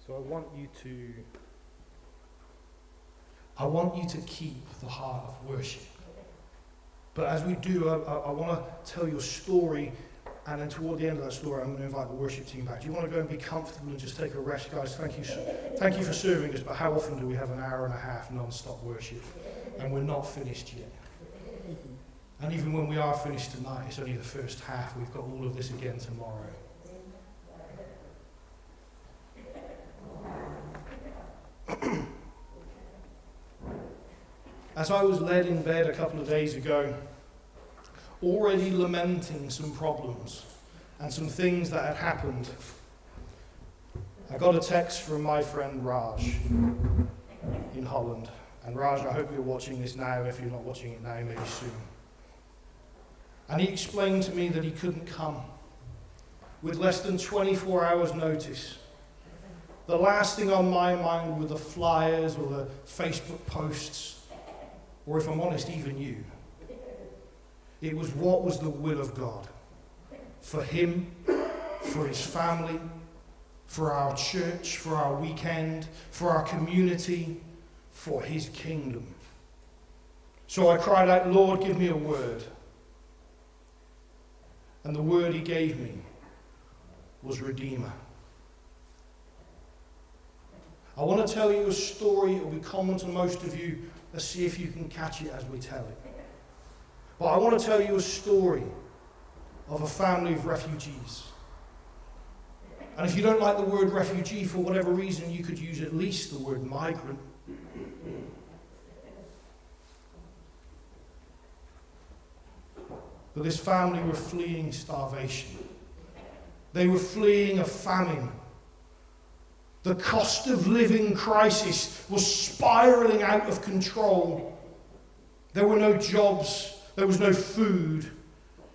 So I want you to keep the heart of worship. But as we do, I want to tell you a story, and then toward the end of that story, I'm going to invite the worship team back. Do you want to go and be comfortable and just take a rest, guys? Thank you for serving us, but how often do we have an hour and a half non-stop worship? And we're not finished yet. And even when we are finished tonight, it's only the first half. We've got all of this again tomorrow. As I was led in bed a couple of days ago, already lamenting some problems and some things that had happened, I got a text from my friend Raj in Holland. And Raj, I hope you're watching this now. If you're not watching it now, maybe soon. And he explained to me that he couldn't come with less than 24 hours notice. The last thing on my mind were the flyers or the Facebook posts, or if I'm honest, even you. It was what was the will of God for him, for his family, for our church, for our weekend, for our community, for his kingdom. So I cried out, Lord, give me a word. And the word he gave me was Redeemer. I want to tell you a story. It will be common to most of you. Let's see if you can catch it as we tell it. But I want to tell you a story of a family of refugees. And if you don't like the word refugee for whatever reason, you could use at least the word migrant. But this family were fleeing starvation. They were fleeing a famine. The cost of living crisis was spiraling out of control. There were no jobs. There was no food.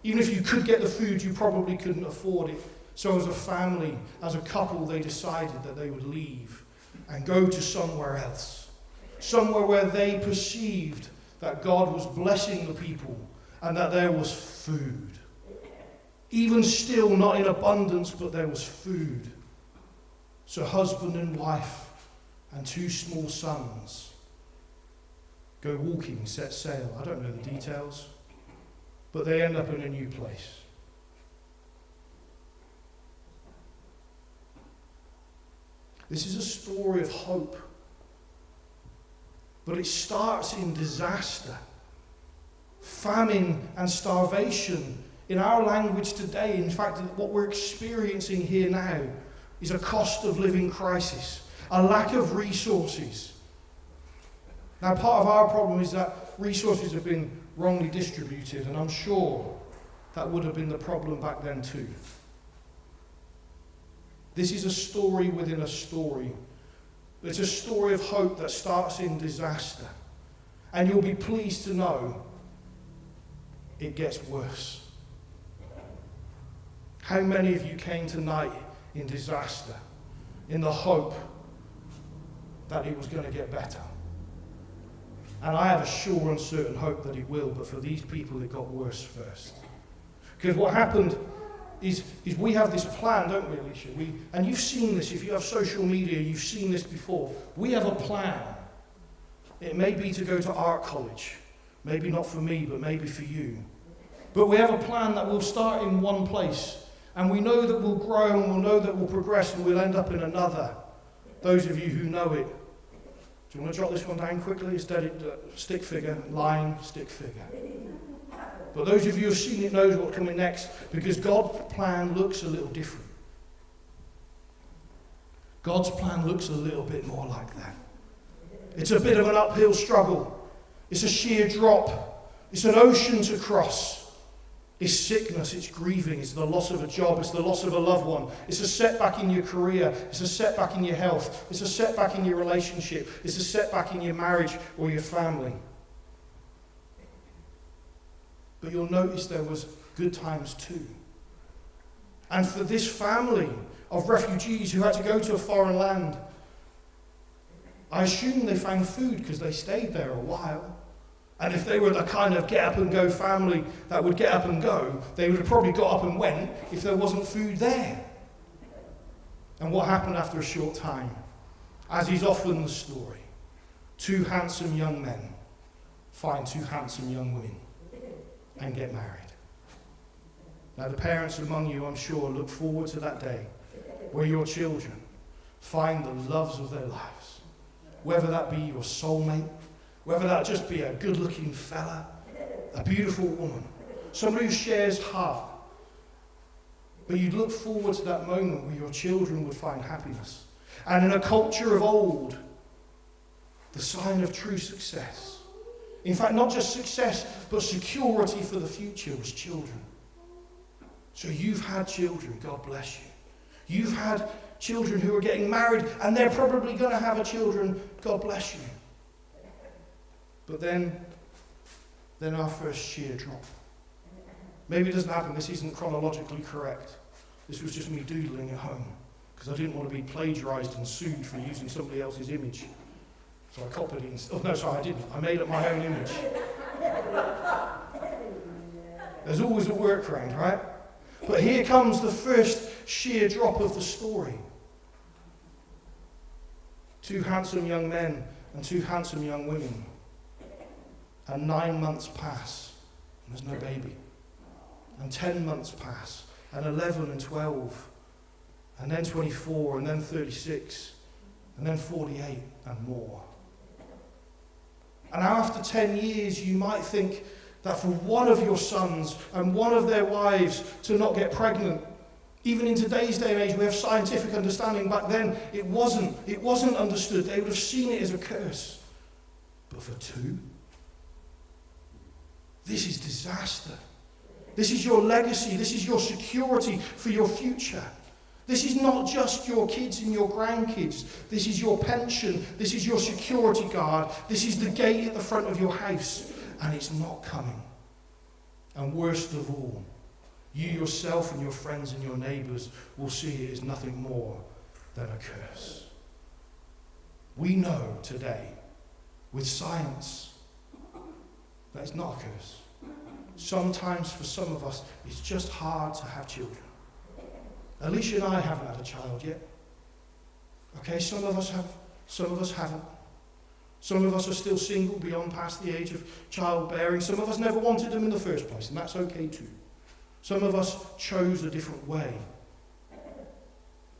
Even if you could get the food, you probably couldn't afford it. So as a family, as a couple, they decided that they would leave and go to somewhere else. Somewhere where they perceived that God was blessing the people and that there was food. Even still, not in abundance, but there was food. So husband and wife and 2 small sons go walking, set sail. I don't know the details, but they end up in a new place. This is a story of hope, but it starts in disaster. Famine and starvation in our language today, in fact, what we're experiencing here now, is a cost of living crisis, a lack of resources. Now, part of our problem is that resources have been wrongly distributed, and I'm sure that would have been the problem back then too. This is a story within a story. It's a story of hope that starts in disaster. And you'll be pleased to know it gets worse. How many of you came tonight in disaster, in the hope that it was going to get better? And I have a sure and certain hope that it will, but for these people it got worse first. Because what happened is we have this plan, don't we, Alicia? And you've seen this, if you have social media, you've seen this before. We have a plan. It may be to go to art college. Maybe not for me, but maybe for you. But we have a plan that will start in one place. And we know that we'll grow and we'll know that we'll progress and we'll end up in another. Those of you who know it. Do you want to jot this one down quickly? Instead, stick figure, line, stick figure. But those of you who have seen it knows what's coming next, because God's plan looks a little different. God's plan looks a little bit more like that. It's a bit of an uphill struggle. It's a sheer drop. It's an ocean to cross. It's sickness, it's grieving, it's the loss of a job, it's the loss of a loved one. It's a setback in your career, it's a setback in your health, it's a setback in your relationship, it's a setback in your marriage or your family. But you'll notice there was good times too. And for this family of refugees who had to go to a foreign land, I assume they found food because they stayed there a while. And if they were the kind of get-up-and-go family that would get up and go, they would have probably got up and went if there wasn't food there. And what happened after a short time? As is often the story, two handsome young men find two handsome young women and get married. Now, the parents among you, I'm sure, look forward to that day where your children find the loves of their lives. Whether that be your soulmate, whether that just be a good-looking fella, a beautiful woman, somebody who shares heart. But you'd look forward to that moment where your children would find happiness. And in a culture of old, the sign of true success, in fact, not just success, but security for the future, was children. So you've had children, God bless you. You've had children who are getting married, and they're probably going to have children, God bless you. But then our first sheer drop. Maybe it doesn't happen, this isn't chronologically correct. This was just me doodling at home, because I didn't want to be plagiarized and sued for using somebody else's image. So I copied it. Oh, no, sorry, I didn't. I made up my own image. There's always a workaround, right? But here comes the first sheer drop of the story. Two handsome young men and two handsome young women. And 9 months pass, and there's no baby. And 10 months pass, and 11 and 12, and then 24, and then 36, and then 48, and more. And after 10 years, you might think that for one of your sons and one of their wives to not get pregnant, even in today's day and age, we have scientific understanding. Back then, it wasn't understood. They would have seen it as a curse. But for two, this is disaster. This is your legacy. This is your security for your future. This is not just your kids and your grandkids. This is your pension. This is your security guard. This is the gate at the front of your house. And it's not coming. And worst of all, you yourself and your friends and your neighbours will see it as nothing more than a curse. We know today, with science, that it's not a curse. Sometimes for some of us, it's just hard to have children. Alicia and I haven't had a child yet. Okay, some of us have, some of us haven't. Some of us are still single beyond past the age of childbearing. Some of us never wanted them in the first place, and that's okay too. Some of us chose a different way.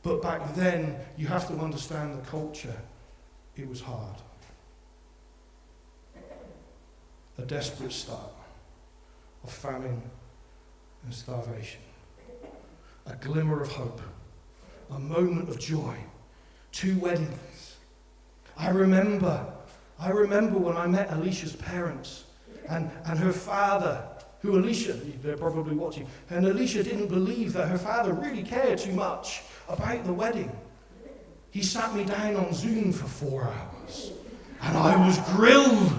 But back then, you have to understand the culture. It was hard. A desperate start of famine and starvation. A glimmer of hope. A moment of joy. 2 weddings. I remember when I met Alicia's parents and her father, who Alicia, they're probably watching, and Alicia didn't believe that her father really cared too much about the wedding. He sat me down on Zoom for 4 hours, and I was grilled.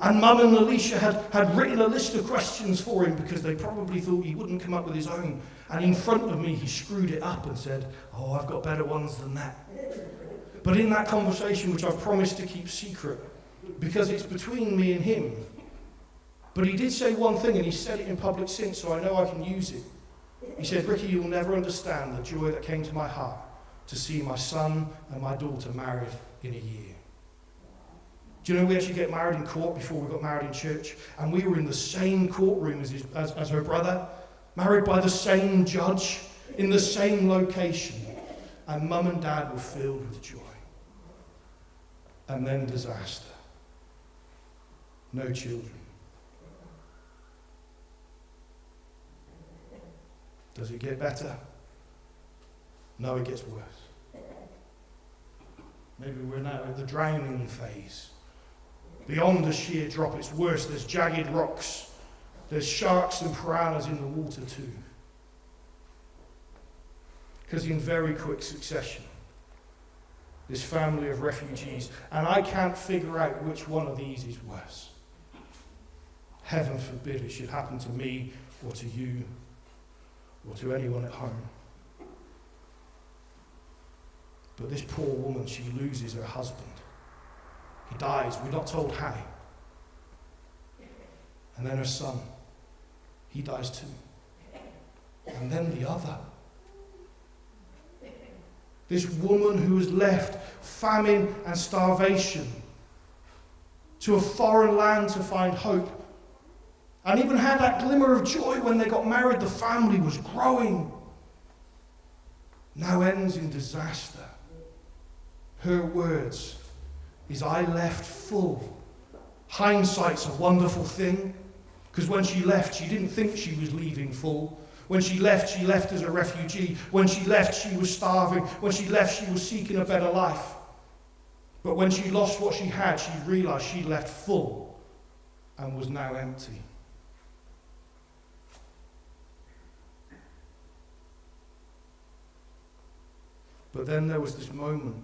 And Mum and Alicia had written a list of questions for him because they probably thought he wouldn't come up with his own. And in front of me, he screwed it up and said, "Oh, I've got better ones than that." But in that conversation, which I promised to keep secret, because it's between me and him, but he did say one thing, and he said it in public since, so I know I can use it. He said, "Ricky, you'll never understand the joy that came to my heart to see my son and my daughter married in a year." Do you know we actually get married in court before we got married in church? And we were in the same courtroom as her brother, married by the same judge, in the same location. And Mum and Dad were filled with joy. And then disaster. No children. Does it get better? No, it gets worse. Maybe we're now at the drowning phase. Beyond the sheer drop, it's worse. There's jagged rocks. There's sharks and piranhas in the water too. Because in very quick succession, this family of refugees, and I can't figure out which one of these is worse. Heaven forbid it should happen to me or to you or to anyone at home. But this poor woman, she loses her husband. He dies, we're not told how. And then her son, he dies too. And then the other. This woman who was left famine and starvation to a foreign land to find hope. And even had that glimmer of joy when they got married. The family was growing. Now ends in disaster. Her words is, I left full. Hindsight's a wonderful thing, because when she left, she didn't think she was leaving full. When she left as a refugee. When she left, she was starving. When she left, she was seeking a better life. But when she lost what she had, she realized she left full and was now empty. But then there was this moment.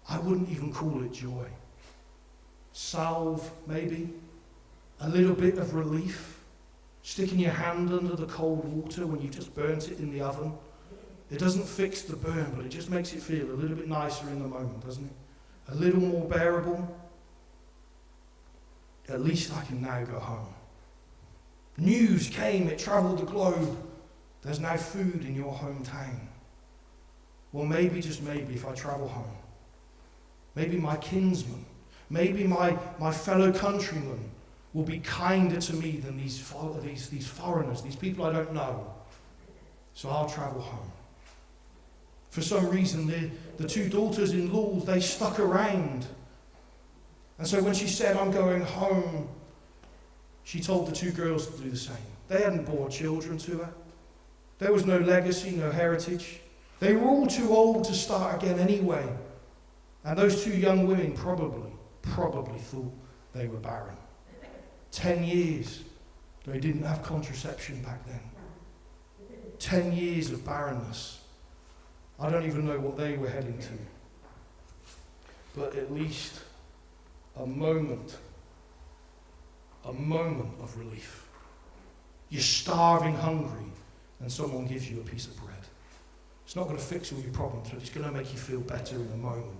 I wouldn't even call it joy. Salve, maybe. A little bit of relief. Sticking your hand under the cold water when you just burnt it in the oven. It doesn't fix the burn, but it just makes it feel a little bit nicer in the moment, doesn't it? A little more bearable. At least I can now go home. News came, it travelled the globe. There's now food in your hometown. Well, maybe, just maybe, if I travel home, maybe my kinsmen, maybe my fellow countrymen will be kinder to me than these foreigners, these people I don't know. So I'll travel home. For some reason, the two daughters-in-law, they stuck around. And so when she said, I'm going home, she told the two girls to do the same. They hadn't borne children to her. There was no legacy, no heritage. They were all too old to start again anyway. And those two young women probably thought they were barren. 10 years. They didn't have contraception back then. 10 years of barrenness. I don't even know what they were heading to. But at least a moment of relief. You're starving hungry and someone gives you a piece of bread. It's not going to fix all your problems, but it's going to make you feel better in a moment.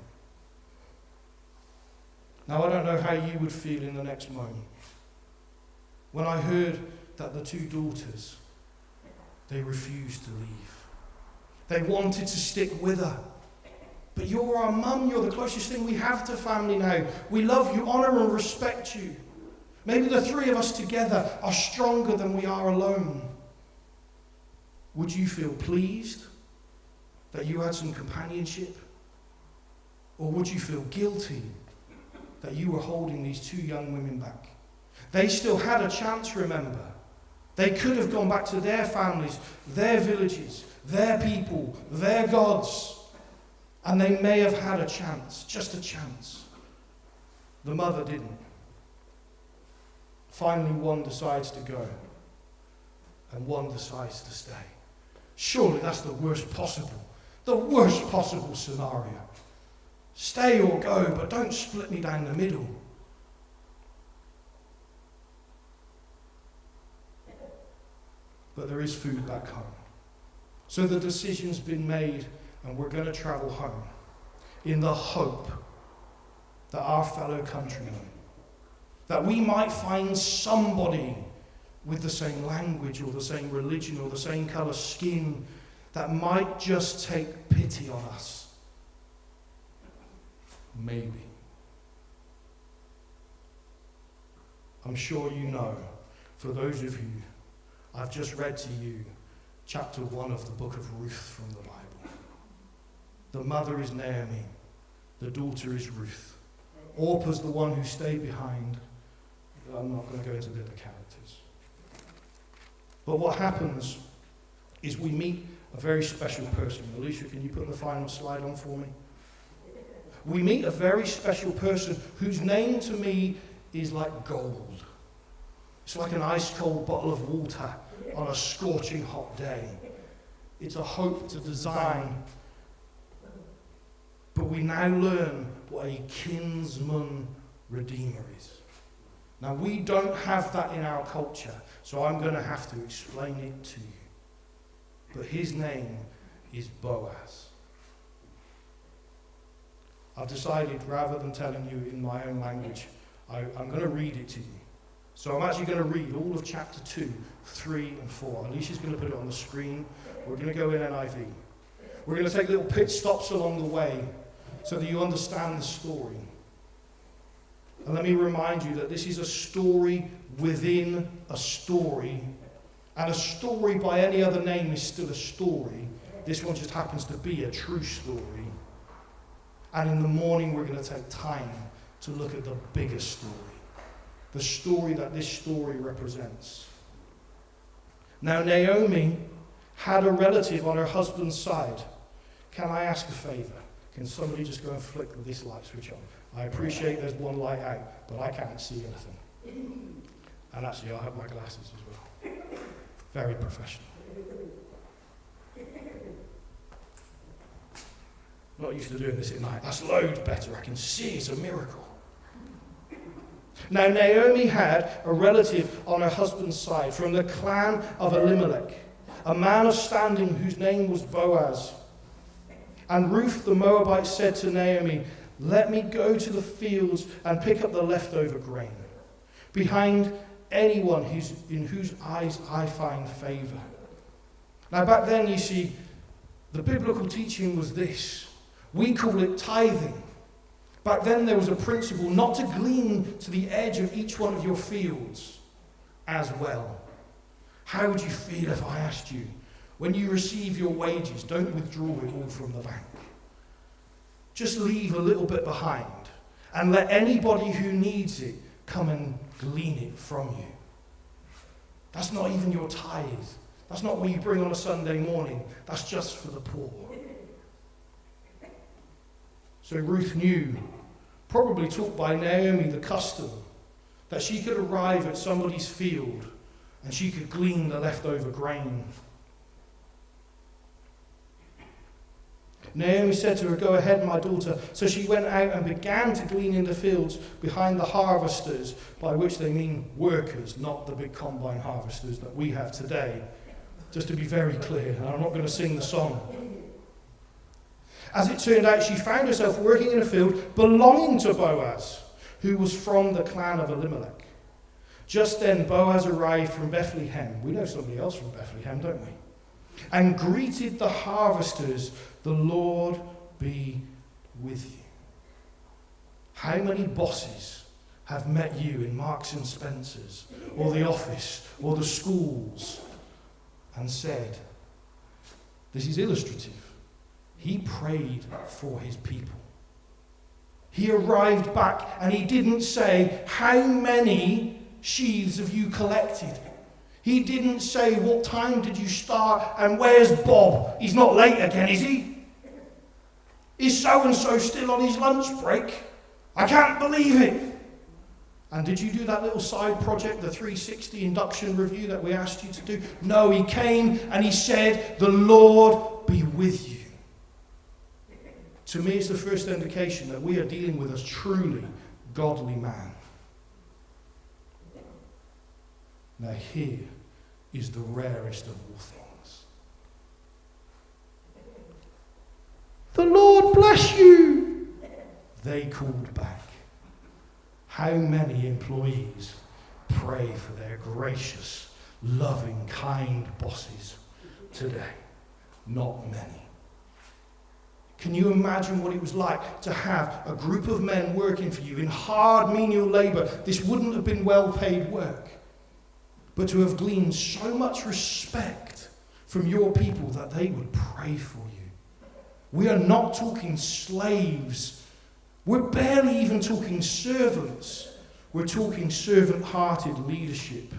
Now, I don't know how you would feel in the next moment. When I heard that the two daughters, they refused to leave. They wanted to stick with her. But you're our mum, you're the closest thing we have to family now. We love you, honour and respect you. Maybe the three of us together are stronger than we are alone. Would you feel pleased that you had some companionship? Or would you feel guilty that you were holding these two young women back? They still had a chance, remember. They could have gone back to their families, their villages, their people, their gods. And they may have had a chance, just a chance. The mother didn't. Finally, one decides to go, and one decides to stay. Surely that's the worst possible scenario. Stay or go, but don't split me down the middle. But there is food back home. So the decision's been made, and we're going to travel home in the hope that our fellow countrymen, that we might find somebody with the same language or the same religion or the same colour skin that might just take pity on us. Maybe. I'm sure you know, for those of you, I've just read to you chapter 1 of the book of Ruth from the Bible. The mother is Naomi. The daughter is Ruth. Orpah's the one who stayed behind. I'm not going to go into the other characters. But what happens is we meet a very special person. Alicia, can you put the final slide on for me? We meet a very special person whose name to me is like gold. It's like an ice-cold bottle of water on a scorching hot day. It's a hope to design. But we now learn what a kinsman redeemer is. Now, we don't have that in our culture, so I'm going to have to explain it to you. But his name is Boaz. I've decided, rather than telling you in my own language, I'm going to read it to you. So I'm actually going to read all of chapter 2, 3, and 4. Alicia's going to put it on the screen. We're going to go in NIV. We're going to take little pit stops along the way so that you understand the story. And let me remind you that this is a story within a story. And a story by any other name is still a story. This one just happens to be a true story. And in the morning we're going to take time to look at the bigger story. The story that this story represents. Now Naomi had a relative on her husband's side. Can I ask a favour? Can somebody just go and flick this light switch on? I appreciate there's one light out, but I can't see anything. And actually I have my glasses as well. Very professional. Not used to doing this at night. That's loads better. I can see. It's a miracle. Now Naomi had a relative on her husband's side from the clan of Elimelech, a man of standing whose name was Boaz. And Ruth the Moabite said to Naomi, let me go to the fields and pick up the leftover grain, behind anyone in whose eyes I find favour. Now back then, you see, the biblical teaching was this. We call it tithing. Back then there was a principle not to glean to the edge of each one of your fields as well. How would you feel if I asked you, when you receive your wages, don't withdraw it all from the bank. Just leave a little bit behind and let anybody who needs it come and glean it from you. That's not even your tithe. That's not what you bring on a Sunday morning. That's just for the poor. So Ruth knew, probably taught by Naomi, the custom, that she could arrive at somebody's field and she could glean the leftover grain. Naomi said to her, go ahead, my daughter. So she went out and began to glean in the fields behind the harvesters, by which they mean workers, not the big combine harvesters that we have today. Just to be very clear, and I'm not going to sing the song. As it turned out, she found herself working in a field belonging to Boaz, who was from the clan of Elimelech. Just then Boaz arrived from Bethlehem. We know somebody else from Bethlehem, don't we? And greeted the harvesters, the Lord be with you. How many bosses have met you in Marks and Spencer's, or the office, or the schools, and said, this is illustrative. He prayed for his people. He arrived back and he didn't say, how many sheaves have you collected? He didn't say, what time did you start and where's Bob? He's not late again, is he? Is so-and-so still on his lunch break? I can't believe it. And did you do that little side project, the 360 induction review that we asked you to do? No, he came and he said, the Lord be with you. To me, it's the first indication that we are dealing with a truly godly man. Now here is the rarest of all things. The Lord bless you, they called back. How many employees pray for their gracious, loving, kind bosses today? Not many. Can you imagine what it was like to have a group of men working for you in hard menial labour? This wouldn't have been well-paid work. But to have gleaned so much respect from your people that they would pray for you. We are not talking slaves. We're barely even talking servants. We're talking servant-hearted leadership.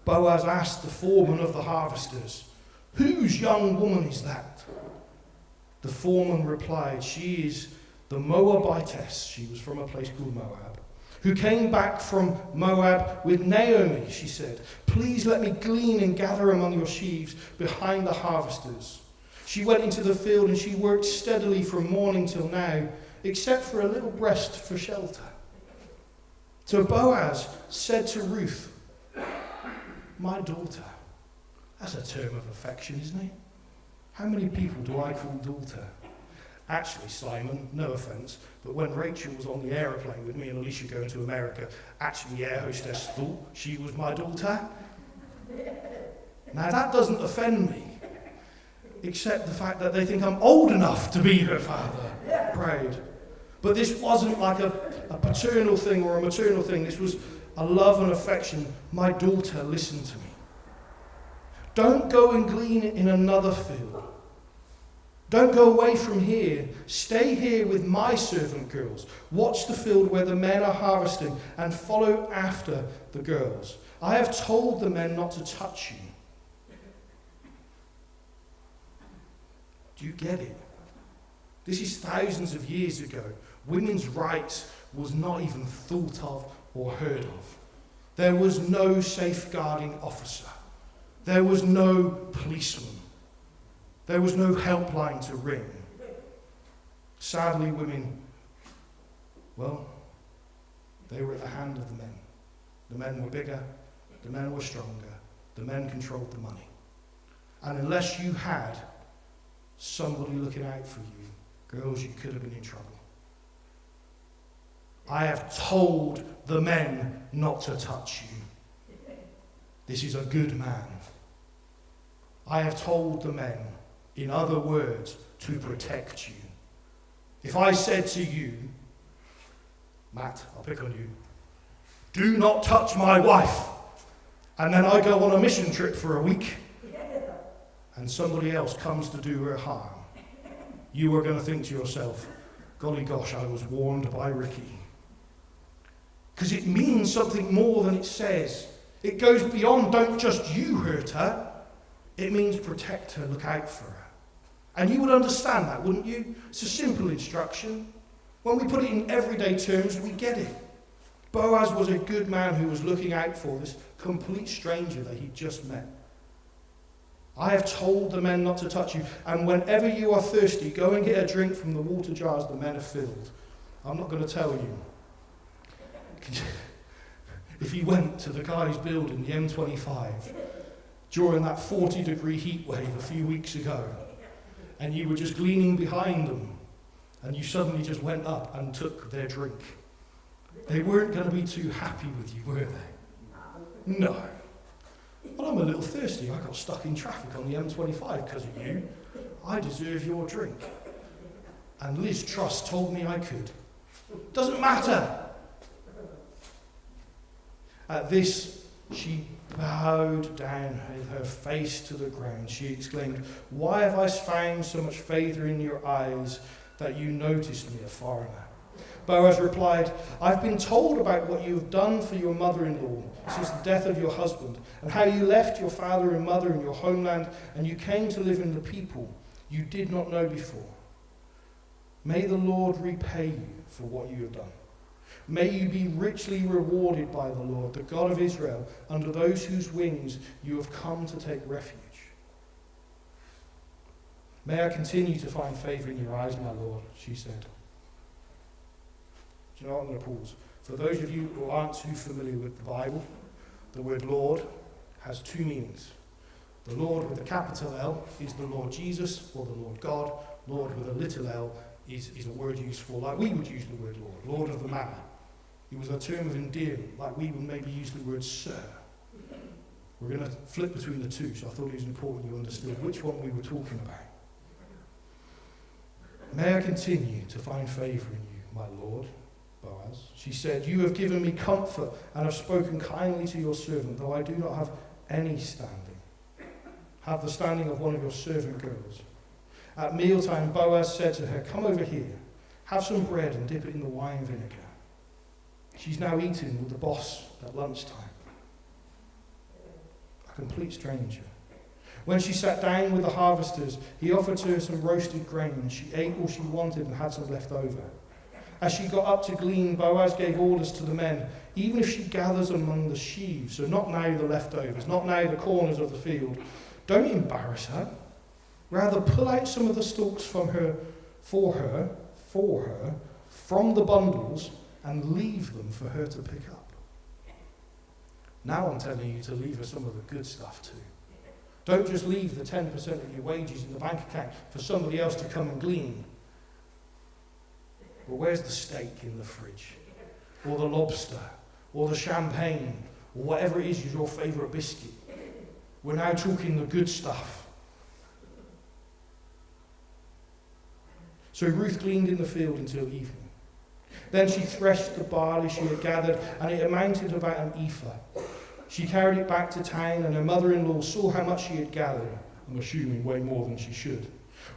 Boaz asked the foreman of the harvesters, whose young woman is that? The foreman replied, she is the Moabitess. She was from a place called Moab. Who came back from Moab with Naomi, she said. Please let me glean and gather among your sheaves behind the harvesters. She went into the field and she worked steadily from morning till now, except for a little rest for shelter. So Boaz said to Ruth, my daughter. That's a term of affection, isn't it? How many people do I call daughter? Actually, Simon, no offence, but when Rachel was on the aeroplane with me and Alicia going to America, actually the air hostess thought she was my daughter. Now that doesn't offend me, except the fact that they think I'm old enough to be her father. Prayed. But this wasn't like a paternal thing or a maternal thing. This was a love and affection. My daughter, listen to me. Don't go and glean in another field. Don't go away from here. Stay here with my servant girls. Watch the field where the men are harvesting and follow after the girls. I have told the men not to touch you. Do you get it? This is thousands of years ago. Women's rights was not even thought of or heard of. There was no safeguarding officer. There was no policeman. There was no helpline to ring. Sadly, women, well, they were at the hand of the men. The men were bigger. The men were stronger. The men controlled the money. And unless you had somebody looking out for you, girls, you could have been in trouble. I have told the men not to touch you. This is a good man. I have told the men, in other words, to protect you. If I said to you, Matt, I'll pick on you, do not touch my wife, and then I go on a mission trip for a week, and somebody else comes to do her harm, you are going to think to yourself, golly gosh, I was warned by Ricky. Because it means something more than it says. It goes beyond, don't just you hurt her. It means protect her, look out for her. And you would understand that, wouldn't you? It's a simple instruction. When we put it in everyday terms, we get it. Boaz was a good man who was looking out for this complete stranger that he'd just met. I have told the men not to touch you, and whenever you are thirsty, go and get a drink from the water jars the men have filled. I'm not going to tell you. If you went to the guy's building, the M25, during that 40-degree heat wave a few weeks ago, and you were just gleaning behind them, and you suddenly just went up and took their drink, they weren't going to be too happy with you, were they? No. Well, I'm a little thirsty. I got stuck in traffic on the M25 because of you. I deserve your drink. And Liz Truss told me I could. Doesn't matter. At this, she bowed down with her face to the ground. She exclaimed, "Why have I found so much favour in your eyes that you noticed me, a foreigner?" Boaz replied, "I've been told about what you have done for your mother-in-law since the death of your husband, and how you left your father and mother in your homeland, and you came to live in the people you did not know before. May the Lord repay you for what you have done. May you be richly rewarded by the Lord, the God of Israel, under those whose wings you have come to take refuge. May I continue to find favour in your eyes, my Lord," she said. Do you know what? I'm going to pause. For those of you who aren't too familiar with the Bible, the word Lord has two meanings. The Lord with a capital L is the Lord Jesus or the Lord God. Lord with a little l is a word used for, like we would use the word Lord, Lord of the Manor. It was a term of endearment, like we would maybe use the word sir. We're going to flip between the two, so I thought it was important you understood which one we were talking about. May I continue to find favour in you, my Lord, Boaz. She said, "You have given me comfort and have spoken kindly to your servant, though I do not have any standing. Have the standing of one of your servant girls." At mealtime, Boaz said to her, "Come over here, have some bread and dip it in the wine vinegar." She's now eating with the boss at lunchtime. A complete stranger. When she sat down with the harvesters, he offered to her some roasted grain, and she ate all she wanted and had some left over. As she got up to glean, Boaz gave orders to the men, "Even if she gathers among the sheaves," so not now the leftovers, not now the corners of the field, "don't embarrass her. Rather, pull out some of the stalks for her, from the bundles, and leave them for her to pick up." Now I'm telling you to leave her some of the good stuff too. Don't just leave the 10% of your wages in the bank account for somebody else to come and glean. But where's the steak in the fridge? Or the lobster? Or the champagne? Or whatever it is your favourite biscuit? We're now talking the good stuff. So Ruth gleaned in the field until evening. Then she threshed the barley she had gathered, and it amounted about an ephah. She carried it back to town, and her mother-in-law saw how much she had gathered, I'm assuming way more than she should.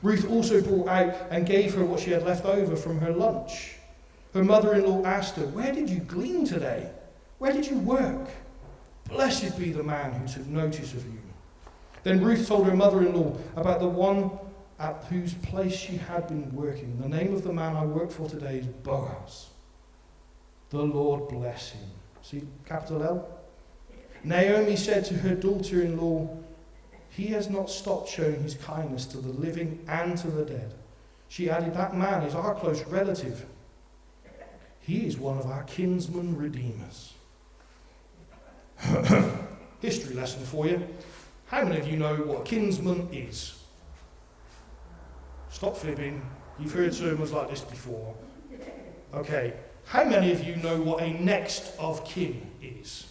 Ruth also brought out and gave her what she had left over from her lunch. Her mother-in-law asked her, "Where did you glean today? Where did you work? Blessed be the man who took notice of you." Then Ruth told her mother-in-law about the one at whose place she had been working. "The name of the man I work for today is Boaz. The Lord bless him." See, capital L? Naomi said to her daughter-in-law, "He has not stopped showing his kindness to the living and to the dead." She added, "That man is our close relative. He is one of our kinsman redeemers." History lesson for you. How many of you know what a kinsman is? Stop fibbing. You've heard sermons like this before. Okay. How many of you know what a next of kin is?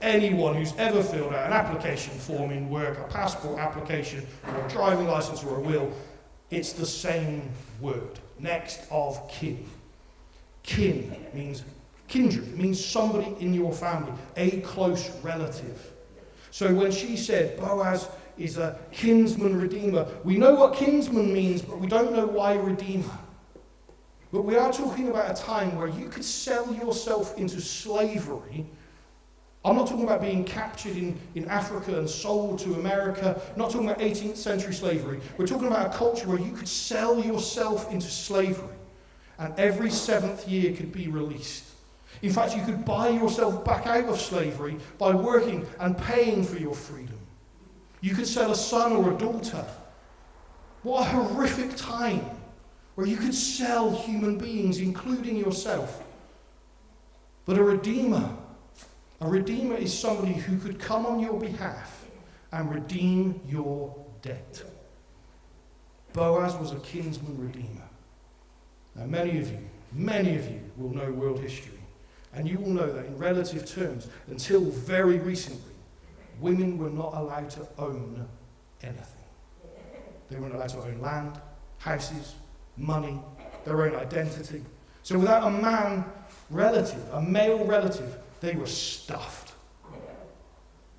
Anyone who's ever filled out an application form in work, a passport application, or a driving license or a will, it's the same word. Next of kin. Kin means kindred. It means somebody in your family, a close relative. So when she said Boaz is a kinsman redeemer, we know what kinsman means, but we don't know why redeemer. But we are talking about a time where you could sell yourself into slavery. I'm not talking about being captured in Africa and sold to America. I'm not talking about 18th century slavery. We're talking about a culture where you could sell yourself into slavery, and every 7th year could be released. In fact, you could buy yourself back out of slavery by working and paying for your freedom. You could sell a son or a daughter. What a horrific time where you could sell human beings, including yourself. But a redeemer is somebody who could come on your behalf and redeem your debt. Boaz was a kinsman redeemer. Now, many of you will know world history, and you will know that in relative terms, until very recently, women were not allowed to own anything. They weren't allowed to own land, houses, money, their own identity. So without a male relative, they were stuffed.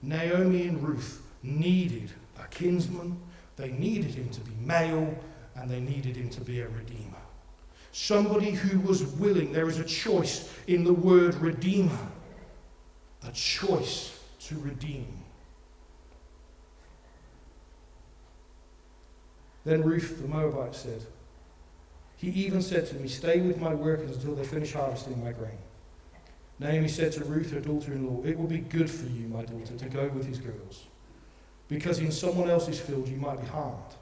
Naomi and Ruth needed a kinsman, they needed him to be male, and they needed him to be a redeemer. Somebody who was willing. There is a choice in the word redeemer. A choice to redeem. Then Ruth the Moabite said, "He even said to me, 'Stay with my workers until they finish harvesting my grain.' Naomi said to Ruth, her daughter-in-law, 'It will be good for you, my daughter, to go with his girls, because in someone else's field you might be harmed.'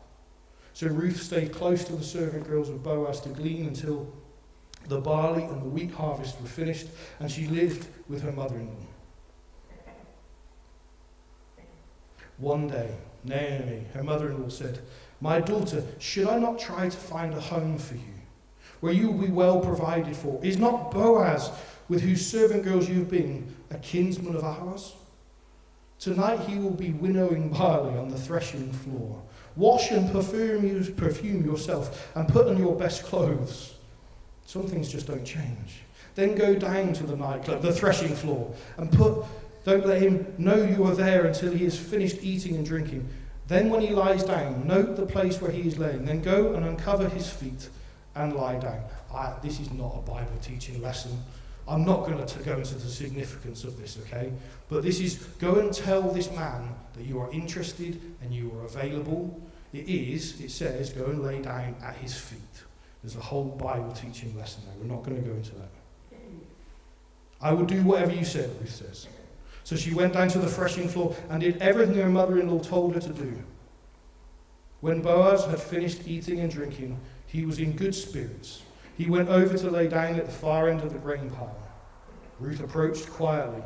So Ruth stayed close to the servant girls of Boaz to glean until the barley and the wheat harvest were finished, and she lived with her mother-in-law. One day, Naomi, her mother-in-law, said, 'My daughter, should I not try to find a home for you, where you will be well provided for? Is not Boaz, with whose servant girls you have been, a kinsman of ours? Tonight he will be winnowing barley on the threshing floor. Wash and perfume yourself and put on your best clothes.' Some things just don't change. 'Then go down to the nightclub, the threshing floor, and don't let him know you are there until he has finished eating and drinking. Then when he lies down, note the place where he is laying. Then go and uncover his feet and lie down.'" This is not a Bible teaching lesson. I'm not going to go into the significance of this, okay? But this is, go and tell this man that you are interested and you are available. It says, go and lay down at his feet. There's a whole Bible teaching lesson there. We're not going to go into that. "I will do whatever you said," Ruth says. So she went down to the threshing floor and did everything her mother-in-law told her to do. When Boaz had finished eating and drinking, he was in good spirits. He went over to lay down at the far end of the grain pile. Ruth approached quietly,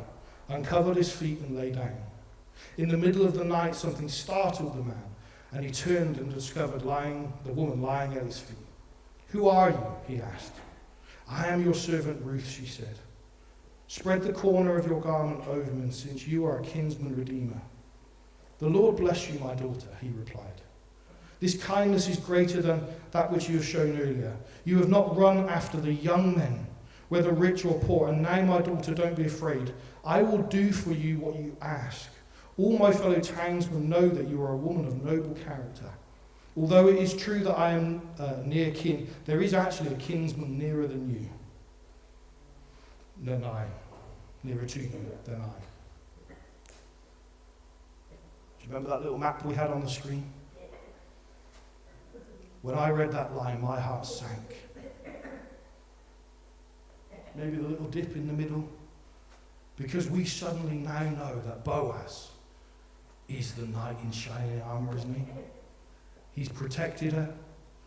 uncovered his feet and lay down. In the middle of the night, something startled the man, and he turned and discovered the woman lying at his feet. "Who are you?" he asked. "I am your servant Ruth," she said. "Spread the corner of your garment over me, since you are a kinsman redeemer." "The Lord bless you, my daughter," he replied. This kindness is greater than that which you have shown earlier. You have not run after the young men, whether rich or poor. And now, my daughter, don't be afraid. I will do for you what you ask. All my fellow townsmen know that you are a woman of noble character. Although it is true that I am near kin, there is actually a kinsman nearer than you. Than I. Nearer to you than I. Do you remember that little map we had on the screen? When I read that line, my heart sank. Maybe the little dip in the middle. Because we suddenly now know that Boaz is the knight in shining armor, isn't he? He's protected her.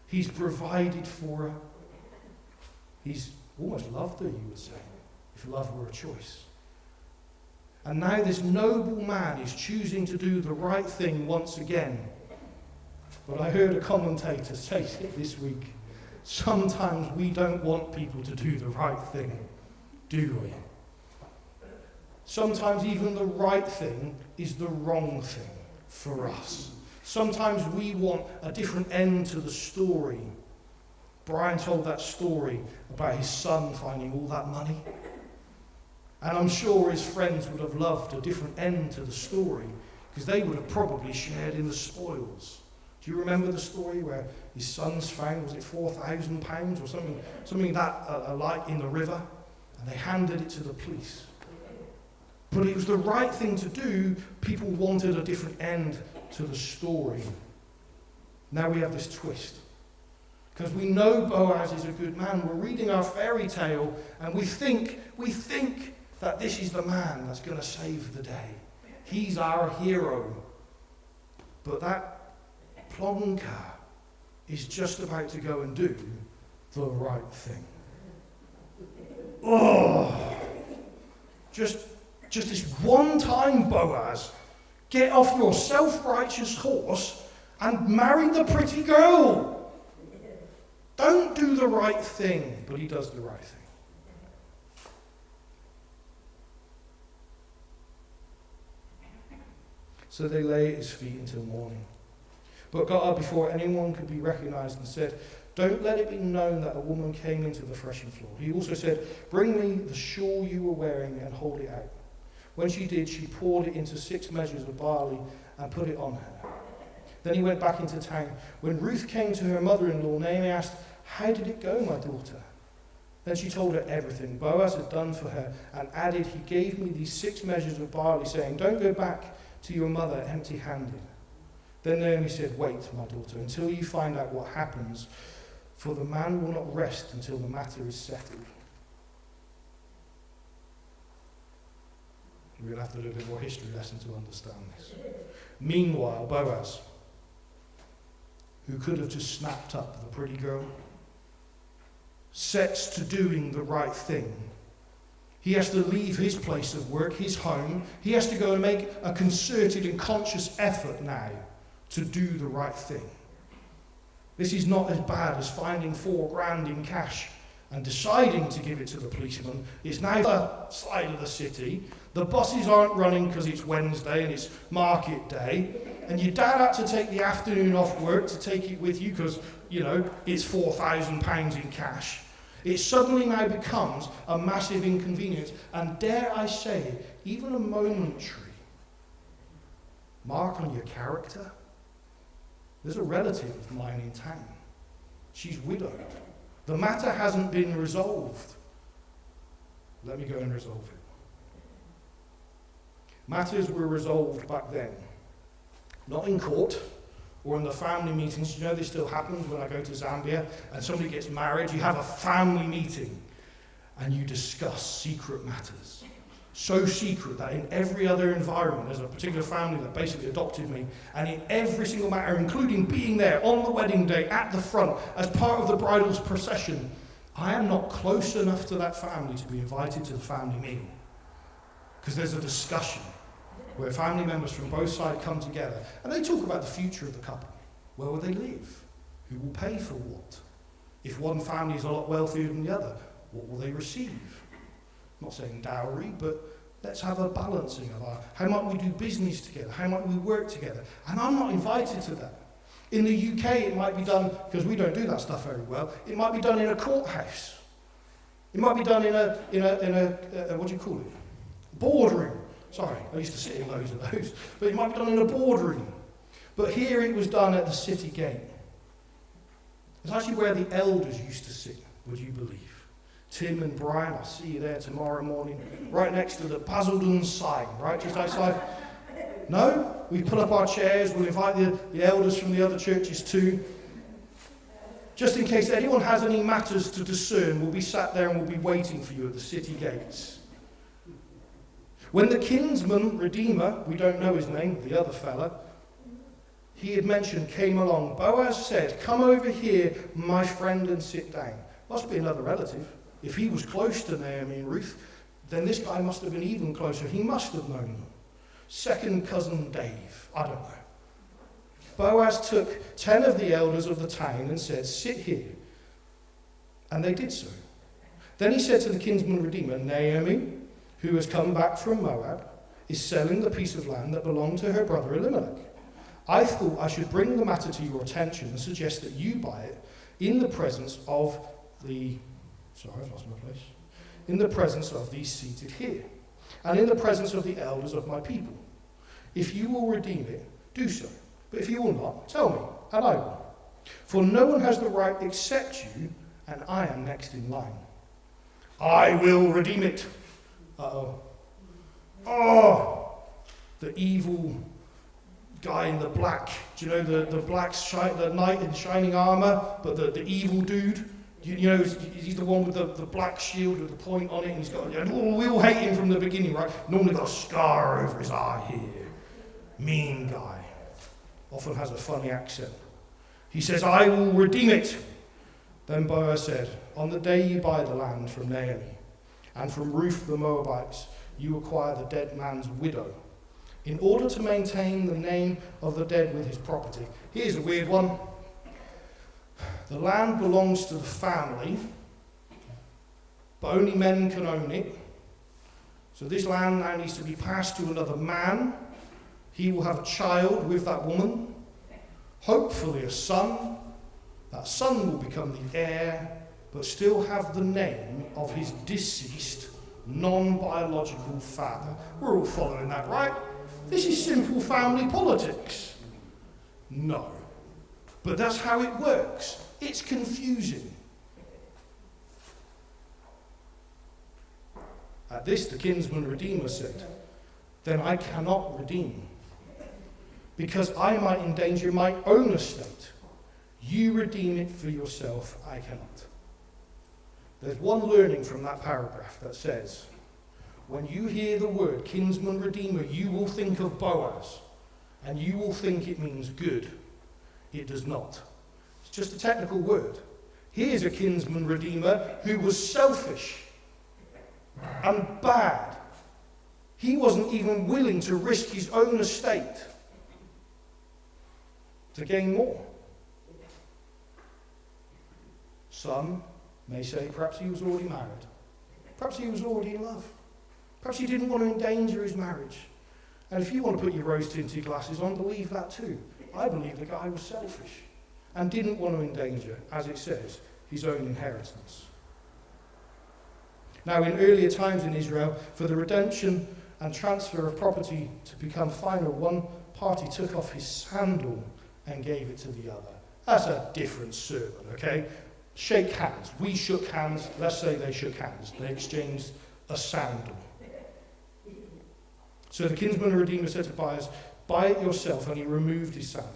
He's provided for her. He's almost loved her, you would say, if love were a choice. And now this noble man is choosing to do the right thing once again. But I heard a commentator say it this week. Sometimes we don't want people to do the right thing, do we? Sometimes even the right thing is the wrong thing for us. Sometimes we want a different end to the story. Brian told that story about his son finding all that money. And I'm sure his friends would have loved a different end to the story, because they would have probably shared in the spoils. Do you remember the story where his sons found, was it £4,000 or something that like in the river, and they handed it to the police? But it was the right thing to do. People wanted a different end to the story. Now we have this twist. Because we know Boaz is a good man. We're reading our fairy tale and we think that this is the man that's going to save the day. He's our hero. But that plonker is just about to go and do the right thing. Oh! Just this one time, Boaz, get off your self-righteous horse and marry the pretty girl. Don't do the right thing, but he does the right thing. So they lay at his feet until morning, but got up before anyone could be recognized and said, "Don't let it be known that a woman came into the threshing floor." He also said, "Bring me the shawl you were wearing and hold it out." When she did, she poured it into 6 measures of barley and put it on her. Then he went back into town. When Ruth came to her mother-in-law, Naomi asked, "How did it go, my daughter?" Then she told her everything Boaz had done for her and added, "He gave me these 6 measures of barley, saying, 'Don't go back to your mother empty-handed.'" Then Naomi said, "Wait, my daughter, until you find out what happens, for the man will not rest until the matter is settled." We're going to have to do a bit more history lesson to understand this. Meanwhile, Boaz, who could have just snapped up the pretty girl, sets to doing the right thing. He has to leave his place of work, his home. He has to go and make a concerted and conscious effort now to do the right thing. This is not as bad as finding $4,000 in cash and deciding to give it to the policeman. It's now the side of the city. The buses aren't running because it's Wednesday and it's market day. And your dad had to take the afternoon off work to take it with you because, it's £4,000 in cash. It suddenly now becomes a massive inconvenience. And dare I say, even a momentary mark on your character. There's a relative of mine in town. She's widowed. The matter hasn't been resolved. Let me go and resolve it. Matters were resolved back then. Not in court or in the family meetings. This still happens when I go to Zambia and somebody gets married. You have a family meeting and you discuss secret matters. So secret that in every other environment, there's a particular family that basically adopted me, and in every single matter, including being there on the wedding day at the front as part of the bridal procession, I am not close enough to that family to be invited to the family meal. Because there's a discussion where family members from both sides come together and they talk about the future of the couple. Where will they live? Who will pay for what? If one family is a lot wealthier than the other, what will they receive? I'm not saying dowry, but let's have a balancing of how might we do business together? How might we work together? And I'm not invited to that. In the UK, it might be done, because we don't do that stuff very well, it might be done in a courthouse. It might be done in a what do you call it? Boardroom. Sorry, I used to sit in loads of those. But it might be done in a boardroom. But here it was done at the city gate. It's actually where the elders used to sit, would you believe? Tim and Brian, I'll see you there tomorrow morning, right next to the Basildon sign, right, just outside. No? We put up our chairs, we'll invite the elders from the other churches too. Just in case anyone has any matters to discern, we'll be sat there and we'll be waiting for you at the city gates. When the kinsman, redeemer, we don't know his name, the other fella, he had mentioned, came along, Boaz said, come over here, my friend, and sit down. Must be another relative. If he was close to Naomi and Ruth, then this guy must have been even closer. He must have known them. Second cousin Dave, I don't know. Boaz took 10 of the elders of the town and said, sit here. And they did so. Then he said to the kinsman redeemer, Naomi, who has come back from Moab, is selling the piece of land that belonged to her brother Elimelech. I thought I should bring the matter to your attention and suggest that you buy it in the presence of the... Sorry, I've lost my place. In the presence of these seated here, and in the presence of the elders of my people. If you will redeem it, do so. But if you will not, tell me, and I will. For no one has the right except you, and I am next in line. I will redeem it. Uh-oh. Oh! The evil guy in the black. Do you know the black the knight in shining armour, but the evil dude? You know, he's the one with the black shield with the point on it, and he's got, we all hate him from the beginning, right? Normally got a scar over his eye here. Mean guy. Often has a funny accent. He says, I will redeem it. Then Boaz said, on the day you buy the land from Naomi, and from Ruth the Moabites, you acquire the dead man's widow, in order to maintain the name of the dead with his property. Here's a weird one. The land belongs to the family, but only men can own it. So this land now needs to be passed to another man. He will have a child with that woman, hopefully a son. That son will become the heir, but still have the name of his deceased, non-biological father. We're all following that, right? This is simple family politics. No. But that's how it works. It's confusing. At this, the kinsman redeemer said, then I cannot redeem, because I might endanger my own estate. You redeem it for yourself, I cannot. There's one learning from that paragraph that says, when you hear the word kinsman redeemer, you will think of Boaz, and you will think it means good. It does not. It's just a technical word. Here's a kinsman redeemer who was selfish and bad. He wasn't even willing to risk his own estate to gain more. Some may say perhaps he was already married. Perhaps he was already in love. Perhaps he didn't want to endanger his marriage. And if you want to put your rose-tinted glasses on, believe that too. I believe the guy was selfish and didn't want to endanger, as it says, his own inheritance. Now, in earlier times in Israel, for the redemption and transfer of property to become final, one party took off his sandal and gave it to the other. That's a different sermon, okay? Shake hands. We shook hands. Let's say they shook hands. They exchanged a sandal. So the kinsman and redeemer said to Boaz, buy it yourself, and he removed his sandal.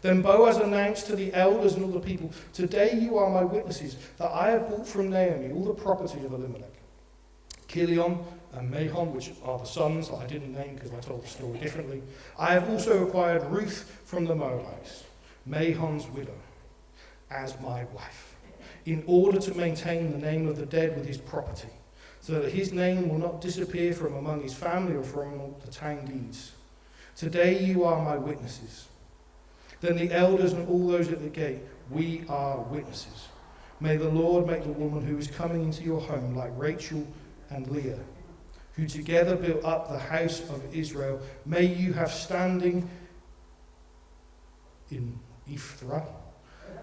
Then Boaz announced to the elders and all the people, today you are my witnesses, that I have bought from Naomi all the property of Elimelech, Kilion and Mahon, which are the sons that I didn't name because I told the story differently. I have also acquired Ruth from the Moabites, Mahon's widow, as my wife, in order to maintain the name of the dead with his property, so that his name will not disappear from among his family or from the town deeds. Today you are my witnesses. Then the elders and all those at the gate, we are witnesses. May the Lord make the woman who is coming into your home like Rachel and Leah, who together built up the house of Israel. May you have standing in Ephraim,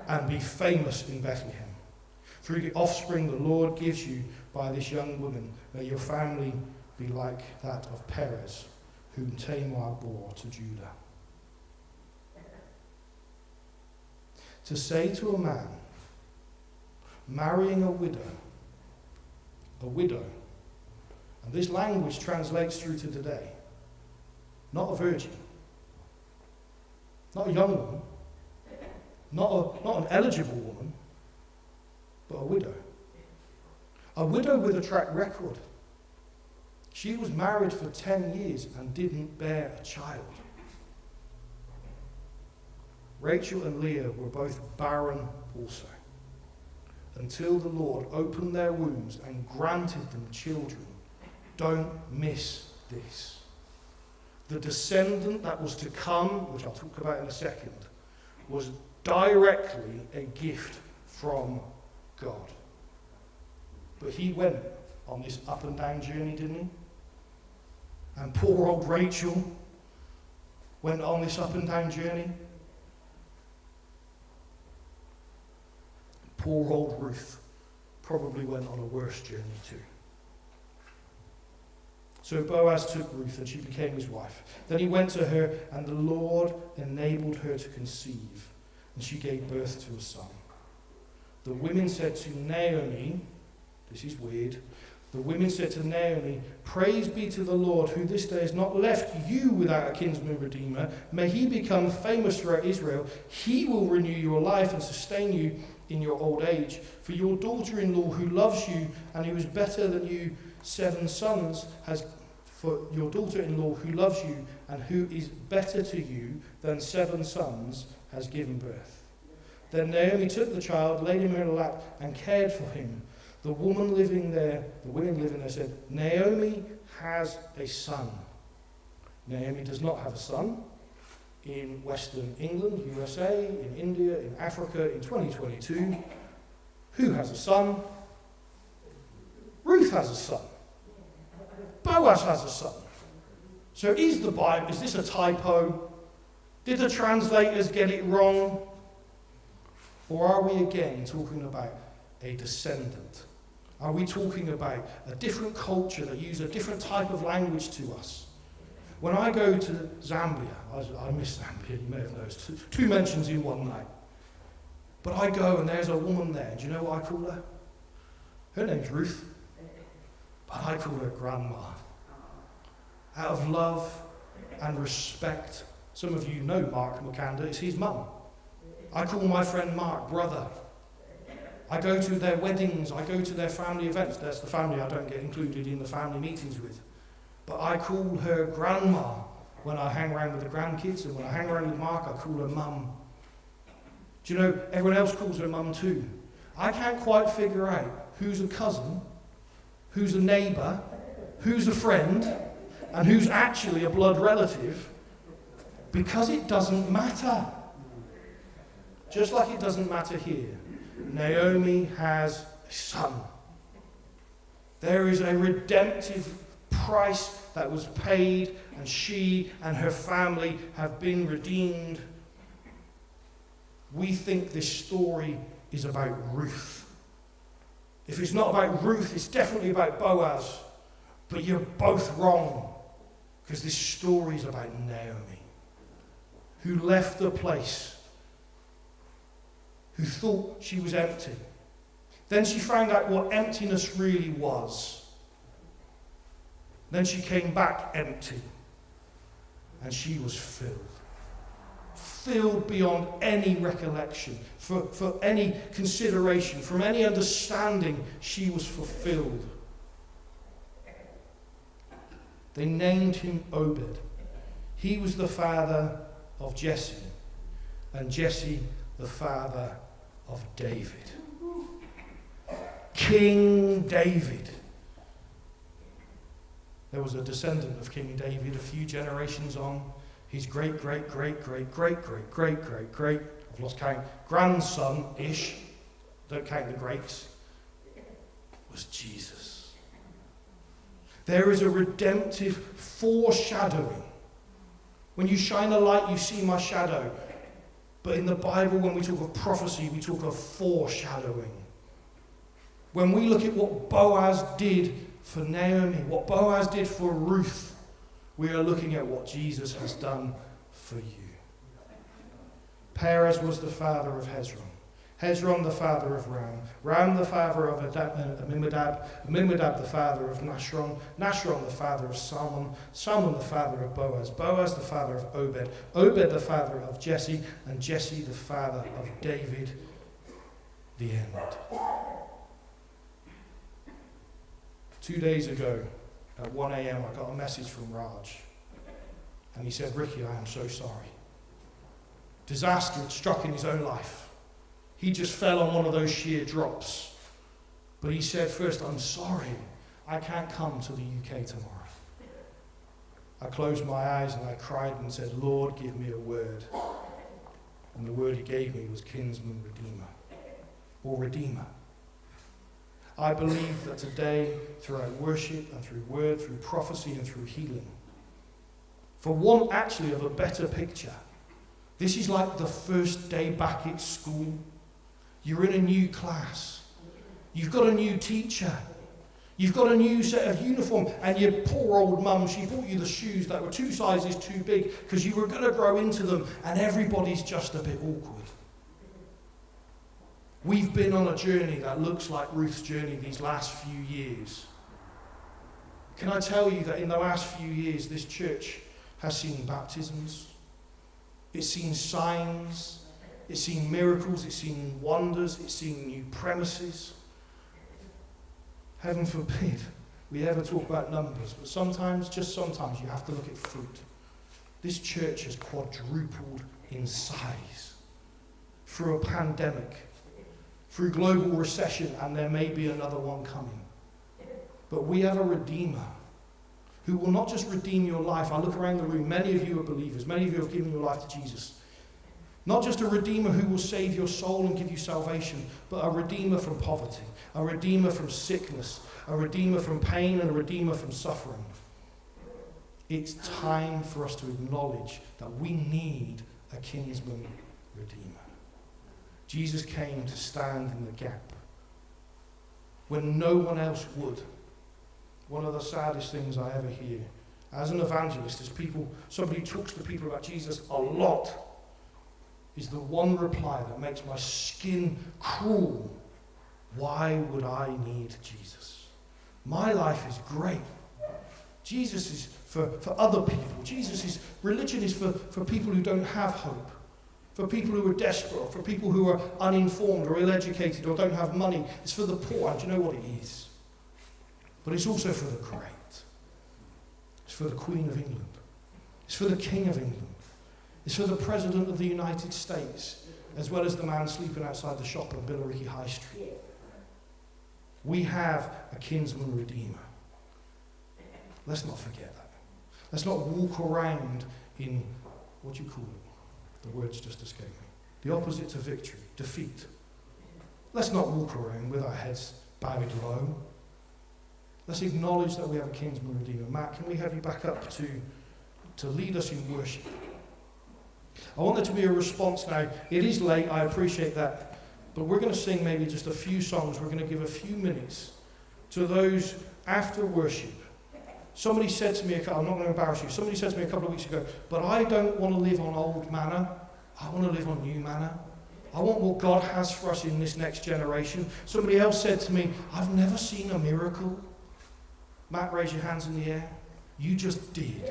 and be famous in Bethlehem. Through the offspring the Lord gives you by this young woman, may your family be like that of Perez, whom Tamar bore to Judah. To say to a man, marrying a widow, and this language translates through to today, not a virgin, not a young woman, not an eligible woman, but a widow. A widow with a track record. She was married for 10 years and didn't bear a child. Rachel and Leah were both barren also, until the Lord opened their wombs and granted them children. Don't miss this. The descendant that was to come, which I'll talk about in a second, was directly a gift from God. But he went on this up and down journey, didn't he? And poor old Rachel went on this up and down journey. Poor old Ruth probably went on a worse journey too. So Boaz took Ruth and she became his wife. Then he went to her and the Lord enabled her to conceive, and she gave birth to a son. The women said to Naomi, this is weird, the women said to Naomi, praise be to the Lord, who this day has not left you without a kinsman redeemer. May he become famous throughout Israel. He will renew your life and sustain you in your old age. For your daughter-in-law who loves you and who is better than you 7 sons for your daughter-in-law who loves you and who is better to you than 7 sons has given birth. Then Naomi took the child, laid him in her lap, and cared for him. The women living there said, Naomi has a son. Naomi does not have a son. In Western England, USA, in India, in Africa, in 2022, who has a son? Ruth has a son. Boaz has a son. So is this a typo? Did the translators get it wrong? Or are we again talking about a descendant? Are we talking about a different culture that uses a different type of language to us? When I go to Zambia, I miss Zambia, you may have noticed, 2 mentions in one night. But I go and there's a woman there. Do you know what I call her? Her name's Ruth. But I call her Grandma. Out of love and respect. Some of you know Mark McCander, it's his mum. I call my friend Mark brother. I go to their weddings, I go to their family events. That's the family I don't get included in the family meetings with. But I call her Grandma when I hang around with the grandkids, and when I hang around with Mark, I call her Mum. Do you know, everyone else calls her Mum too. I can't quite figure out who's a cousin, who's a neighbour, who's a friend, and who's actually a blood relative, because it doesn't matter. Just like it doesn't matter here. Naomi has a son. There is a redemptive price that was paid, and she and her family have been redeemed. We think this story is about Ruth. If it's not about Ruth, it's definitely about Boaz. But you're both wrong, because this story is about Naomi, who left the place, who thought she was empty. Then she found out what emptiness really was. Then she came back empty, and she was filled. Filled beyond any recollection, for any consideration, from any understanding, she was fulfilled. They named him Obed. He was the father of Jesse, and Jesse the father of David. King David. There was a descendant of King David a few generations on. His great, I've lost count, grandson-ish, don't count the greats, was Jesus. There is a redemptive foreshadowing. When you shine a light, you see my shadow. But in the Bible, when we talk of prophecy, we talk of foreshadowing. When we look at what Boaz did for Naomi, what Boaz did for Ruth, we are looking at what Jesus has done for you. Perez was the father of Hezron. Hezron the father of Ram. Ram the father of Amminadab. Amminadab the father of Nashron. Nashron the father of Salmon. Salmon the father of Boaz. Boaz the father of Obed. Obed the father of Jesse. And Jesse the father of David. The end. 2 days ago at 1 a.m. I got a message from Raj. And he said, Ricky, I am so sorry. Disaster had struck in his own life. He just fell on one of those sheer drops. But he said, first, I'm sorry. I can't come to the UK tomorrow. I closed my eyes and I cried and said, Lord, give me a word. And the word he gave me was kinsman redeemer, or redeemer. I believe that today, throughout worship and through word, through prophecy and through healing, for want actually of a better picture, this is like the first day back at school. You're in a new class. You've got a new teacher. You've got a new set of uniform. And your poor old mum, she bought you the shoes that were 2 sizes too big because you were going to grow into them, and everybody's just a bit awkward. We've been on a journey that looks like Ruth's journey these last few years. Can I tell you that in the last few years, this church has seen baptisms, it's seen signs, it's seen miracles, it's seen wonders, it's seen new premises. Heaven forbid we ever talk about numbers, but sometimes, just sometimes, you have to look at fruit. This church has quadrupled in size through a pandemic, through global recession, and there may be another one coming. But we have a Redeemer who will not just redeem your life. I look around the room, many of you are believers, many of you have given your life to Jesus. Not just a Redeemer who will save your soul and give you salvation, but a Redeemer from poverty, a Redeemer from sickness, a Redeemer from pain, and a Redeemer from suffering. It's time for us to acknowledge that we need a kinsman Redeemer. Jesus came to stand in the gap when no one else would. One of the saddest things I ever hear as an evangelist is somebody talks to people about Jesus a lot, is the one reply that makes my skin crawl. Why would I need Jesus? My life is great. Jesus is for other people. Religion is for people who don't have hope, for people who are desperate, for people who are uninformed or ill-educated or don't have money. It's for the poor, and do you know what it is? But it's also for the great. It's for the Queen of England. It's for the King of England. It's for the President of the United States, as well as the man sleeping outside the shop on Billericay High Street. We have a kinsman redeemer. Let's not forget that. Let's not walk around in, what do you call it? The words just escaped me. The opposite to victory, defeat. Let's not walk around with our heads bowed low. Let's acknowledge that we have a kinsman redeemer. Matt, can we have you back up to lead us in worship? I want there to be a response now. It is late, I appreciate that. But we're going to sing maybe just a few songs. We're going to give a few minutes to those after worship. Somebody said to me, I'm not going to embarrass you, somebody said to me a couple of weeks ago, but I don't want to live on old manna. I want to live on new manna. I want what God has for us in this next generation. Somebody else said to me, I've never seen a miracle. Matt, raise your hands in the air. You just did.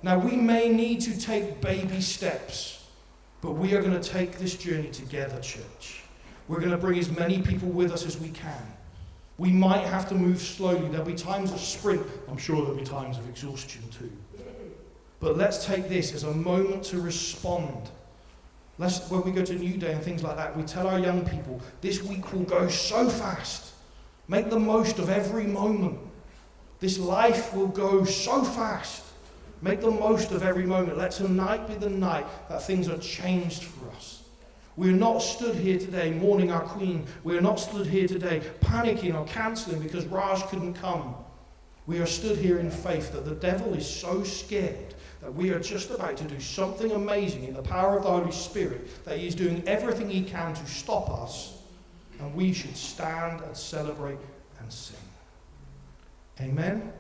Now, we may need to take baby steps, but we are going to take this journey together, church. We're going to bring as many people with us as we can. We might have to move slowly. There'll be times of sprint. I'm sure there'll be times of exhaustion too. But let's take this as a moment to respond. When we go to New Day and things like that, we tell our young people, this week will go so fast. Make the most of every moment. This life will go so fast. Make the most of every moment. Let tonight be the night that things are changed for us. We're not stood here today mourning our Queen. We're not stood here today panicking or cancelling because Raj couldn't come. We are stood here in faith that the devil is so scared that we are just about to do something amazing in the power of the Holy Spirit, that he is doing everything he can to stop us, and we should stand and celebrate and sing. Amen.